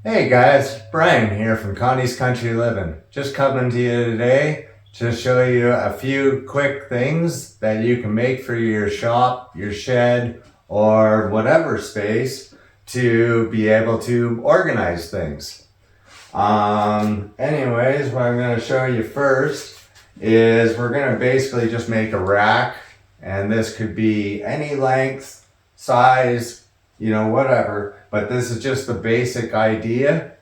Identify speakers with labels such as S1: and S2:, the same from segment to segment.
S1: Hey guys, Brian here from Connie's Country Living. Just coming to you today to show you a few quick things that you can make for your shop, your shed, or whatever space to be able to organize things. Anyways, what I'm going to show you first is we're going to basically just make a rack, and this could be any length, size, whatever, but this is just the basic idea.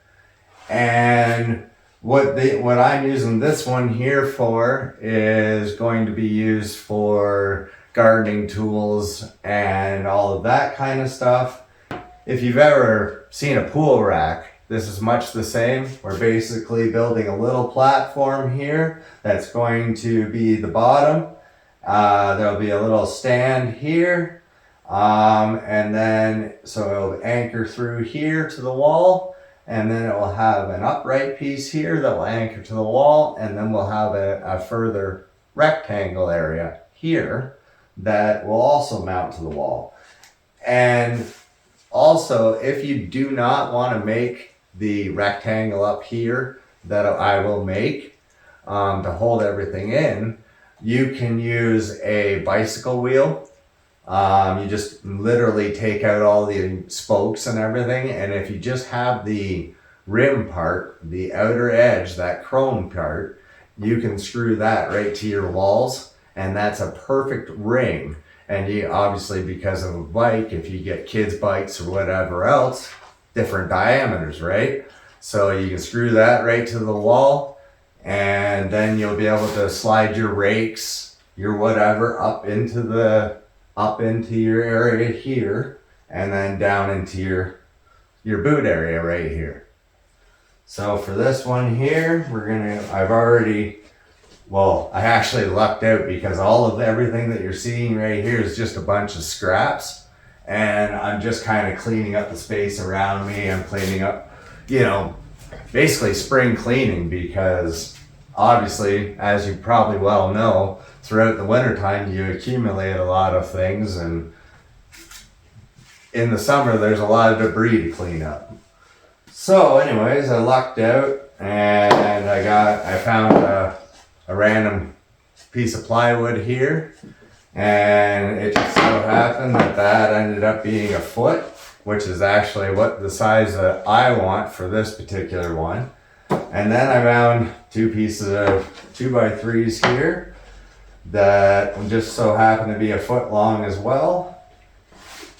S1: And what I'm using this one here for is going to be used for gardening tools and all of that kind of stuff. If you've ever seen a pool rack, this is much the same. We're basically building a little platform here that's going to be the bottom. There'll be a little stand here. And then, so it'll anchor through here to the wall, and then it will have an upright piece here that will anchor to the wall, and then we'll have a further rectangle area here that will also mount to the wall. And also, if you do not want to make the rectangle up here that I will make to hold everything in, you can use a bicycle wheel. You just literally take out all the spokes and everything, and if you just have the rim part, the outer edge, that chrome part, you can screw that right to your walls, and that's a perfect ring. And you obviously, because of a bike, if you get kids' bikes or whatever else, different diameters, right? So you can screw that right to the wall, and then you'll be able to slide your rakes, your whatever, up into your area here, and then down into your boot area right here. So for this one here, I actually lucked out because all of everything that you're seeing right here is just a bunch of scraps, and I'm just kind of cleaning up the space around me. I'm cleaning up, basically spring cleaning, because obviously, as you probably well know, throughout the wintertime you accumulate a lot of things, and in the summer there's a lot of debris to clean up. So anyways, I lucked out, and I found a random piece of plywood here, and it just so happened that ended up being a foot, which is actually what the size that I want for this particular one. And then I found two pieces of 2x3s here that just so happen to be a foot long as well.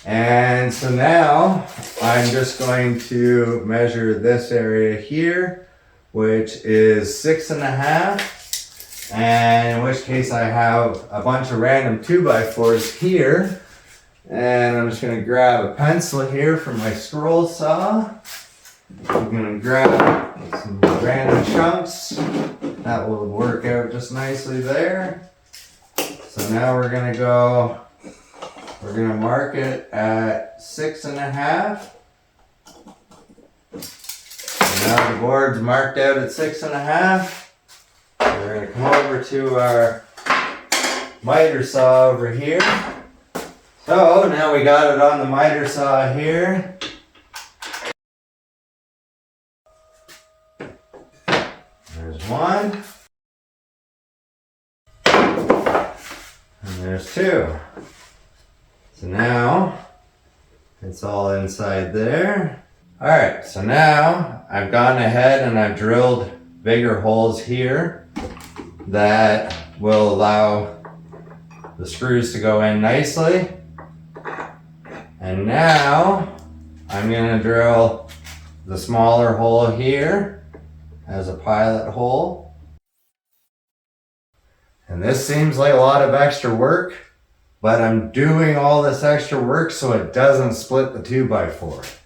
S1: And so now I'm just going to measure this area here, which is 6.5. And in which case I have a bunch of random 2x4s here. And I'm just going to grab a pencil here for my scroll saw. I'm going to grab some random chunks. That will work out just nicely there. So now we're going to mark it at 6.5. So now the board's marked out at 6.5. We're going to come over to our miter saw over here. So now we got it on the miter saw here. There's one. And there's two. So now it's all inside there. Alright, so now I've gone ahead and I've drilled bigger holes here that will allow the screws to go in nicely. And now I'm going to drill the smaller hole here as a pilot hole. And this seems like a lot of extra work, but I'm doing all this extra work so it doesn't split the 2x4.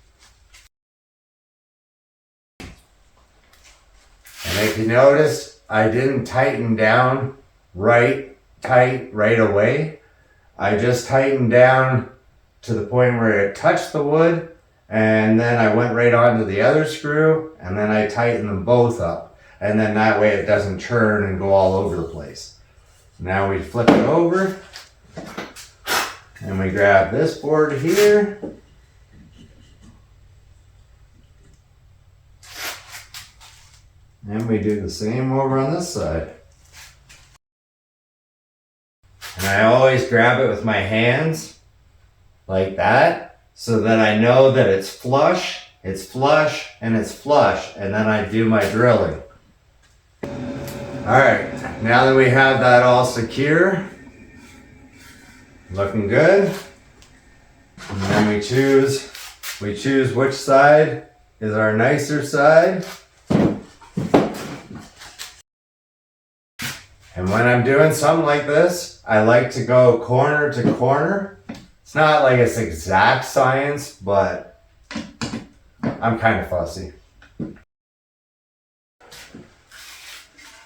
S1: And if you notice, I didn't tighten down tight right away. I just tightened down to the point where it touched the wood, and then I went right onto the other screw, and then I tightened them both up. And then that way it doesn't churn and go all over the place. Now we flip it over, and we grab this board here, And we do the same over on this side. And I always grab it with my hands like that so that I know that it's flush, and it's flush, and then I do my drilling. Alright, now that we have that all secure, looking good, and then we choose which side is our nicer side. And when I'm doing something like this, I like to go corner to corner. It's not like it's exact science, but I'm kind of fussy.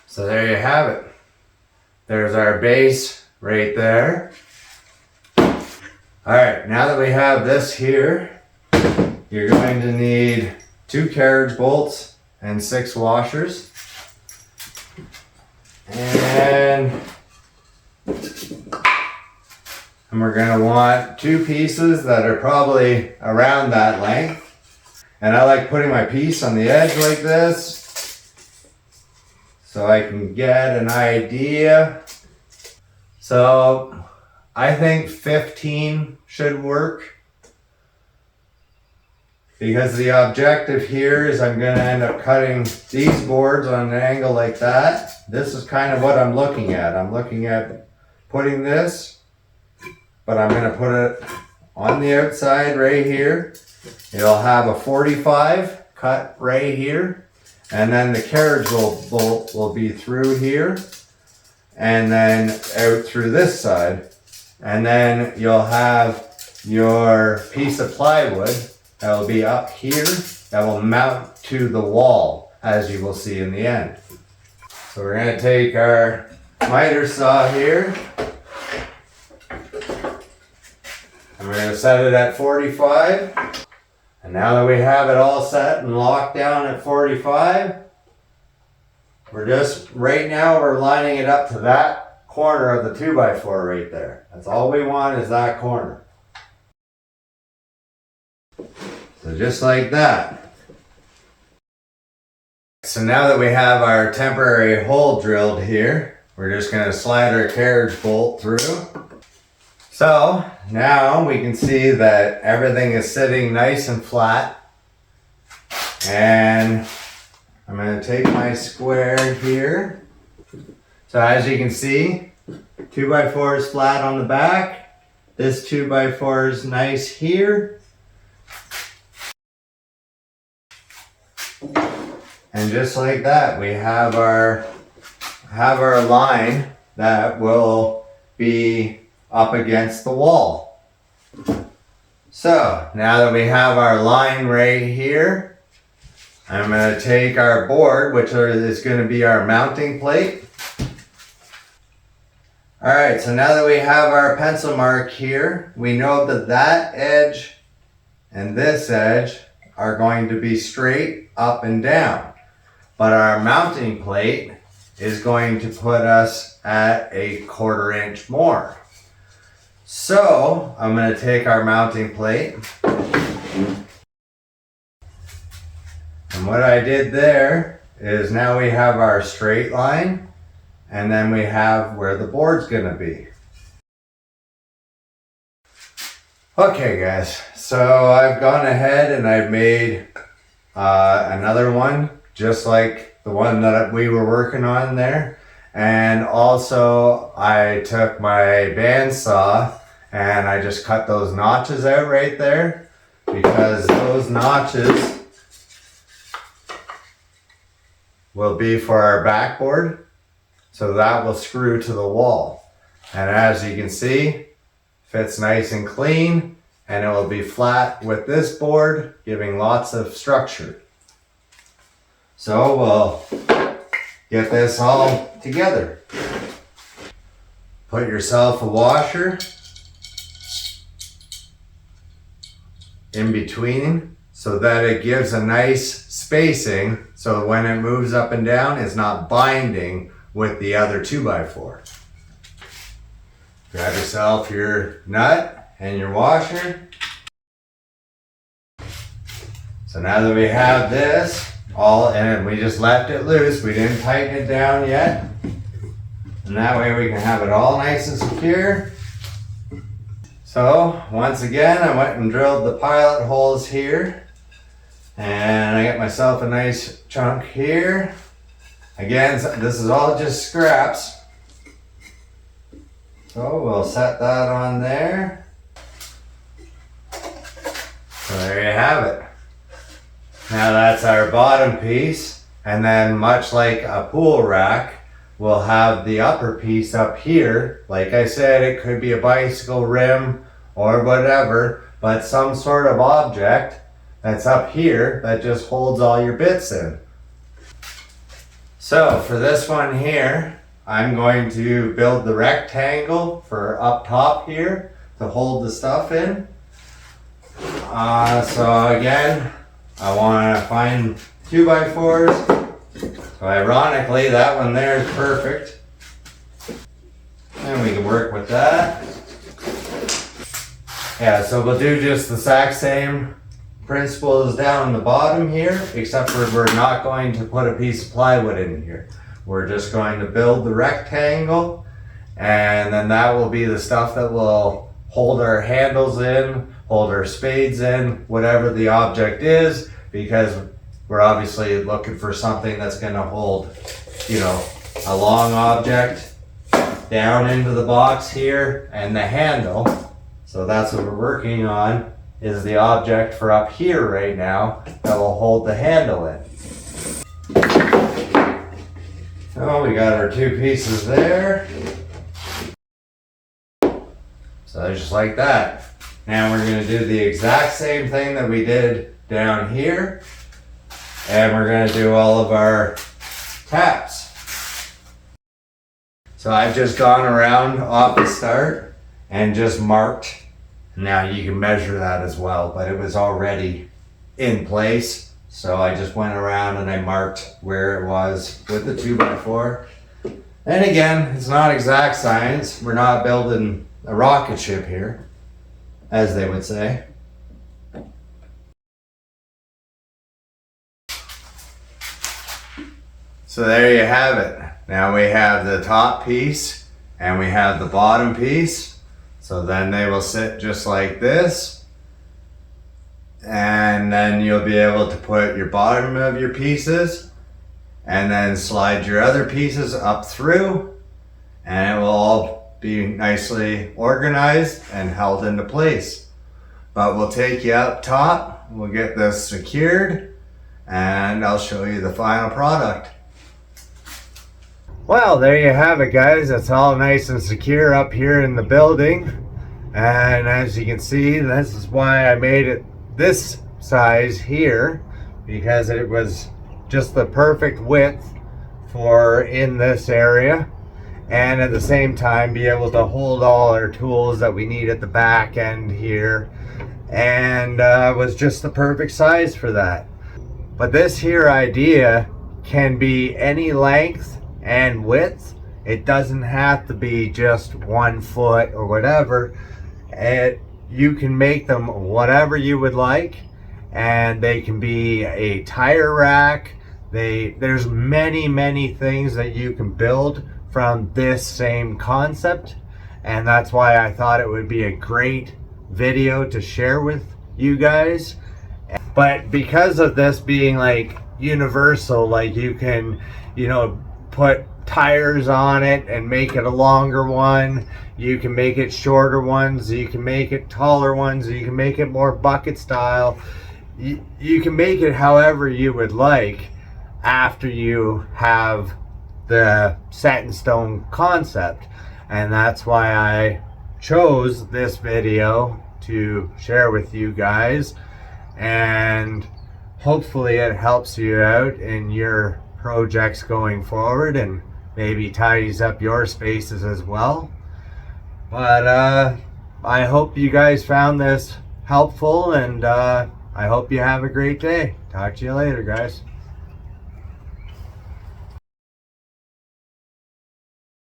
S1: So there you have it. There's our base right there. Alright, now that we have this here, you're going to need 2 carriage bolts and 6 washers. And we're going to want 2 pieces that are probably around that length. And I like putting my piece on the edge like this so I can get an idea. So I think 15 should work, because the objective here is I'm going to end up cutting these boards on an angle like that. This is kind of what I'm looking at. I'm looking at putting this, but I'm going to put it on the outside right here. It'll have a 45 cut right here, and then the carriage bolt will be through here and then out through this side. And then you'll have your piece of plywood that will be up here that will mount to the wall, as you will see in the end. So we're going to take our miter saw here, and we're going to set it at 45. And now that we have it all set and locked down at 45, right now we're lining it up to that corner of the 2x4 right there. That's all we want, is that corner. So just like that. So now that we have our temporary hole drilled here, we're just going to slide our carriage bolt through. So now we can see that everything is sitting nice and flat. And I'm going to take my square here. So as you can see, 2x4 is flat on the back. This 2x4 is nice here. And just like that, we have our line that will be up against the wall. So now that we have our line right here, I'm going to take our board, which is going to be our mounting plate. Alright, so now that we have our pencil mark here, we know that that edge and this edge are going to be straight up and down. But our mounting plate is going to put us at 1/4 inch more. So I'm going to take our mounting plate, and what I did there is now we have our straight line, and then we have where the board's going to be. Okay guys, so I've gone ahead and I've made another one just like the one that we were working on there. And also I took my bandsaw and I just cut those notches out right there, because those notches will be for our backboard. So that will screw to the wall. And as you can see, fits nice and clean, and it will be flat with this board, giving lots of structure. So we'll get this all together. Put yourself a washer in between so that it gives a nice spacing, so when it moves up and down, it's not binding with the other 2x4. Grab yourself your nut and your washer. So now that we have this all, and we just left it loose. We didn't tighten it down yet. And that way we can have it all nice and secure. So once again, I went and drilled the pilot holes here. And I got myself a nice chunk here. Again, this is all just scraps. So we'll set that on there. So there you have it. Now that's our bottom piece. And then much like a pool rack, we'll have the upper piece up here. Like I said, it could be a bicycle rim or whatever, but some sort of object that's up here that just holds all your bits in. So for this one here, I'm going to build the rectangle for up top here to hold the stuff in. So again, I want to find 2x4s. So ironically, that one there is perfect. And we can work with that. Yeah, so we'll do just the exact same principles down the bottom here, except for we're not going to put a piece of plywood in here. We're just going to build the rectangle, and then that will be the stuff that will hold our handles in, hold our spades in, whatever the object is, because we're obviously looking for something that's going to hold, you know, a long object down into the box here, and the handle. So that's what we're working on, is the object for up here right now that will hold the handle in. So we got our two pieces there. So just like that. Now we're going to do the exact same thing that we did down here. And we're going to do all of our taps. So I've just gone around off the start and just marked. Now you can measure that as well, but it was already in place. So I just went around and I marked where it was with the 2x4. And again, it's not exact science. We're not building a rocket ship here, as they would say. So there you have it. Now we have the top piece and we have the bottom piece. So then they will sit just like this. And then you'll be able to put your bottom of your pieces and then slide your other pieces up through, and it will all be nicely organized and held into place. But we'll take you up top, we'll get this secured, and I'll show you the final product. Well, there you have it, guys. It's all nice and secure up here in the building. And as you can see, this is why I made it this size here, because it was just the perfect width for in this area, and at the same time be able to hold all our tools that we need at the back end here, and was just the perfect size for that. But this here idea can be any length and width. It doesn't have to be just 1 foot or whatever. You can make them whatever you would like, and they can be a tire rack. There's many things that you can build from this same concept, and that's why I thought it would be a great video to share with you guys. But because of this being like universal, like you can, you know, put tires on it and make it a longer one, you can make it shorter ones, you can make it taller ones, you can make it more bucket style. You can make it however you would like after you have the set in stone concept. And that's why I chose this video to share with you guys, and hopefully it helps you out in your projects going forward and maybe tidies up your spaces as well. But I hope you guys found this helpful, and I hope you have a great day. Talk to you later, guys.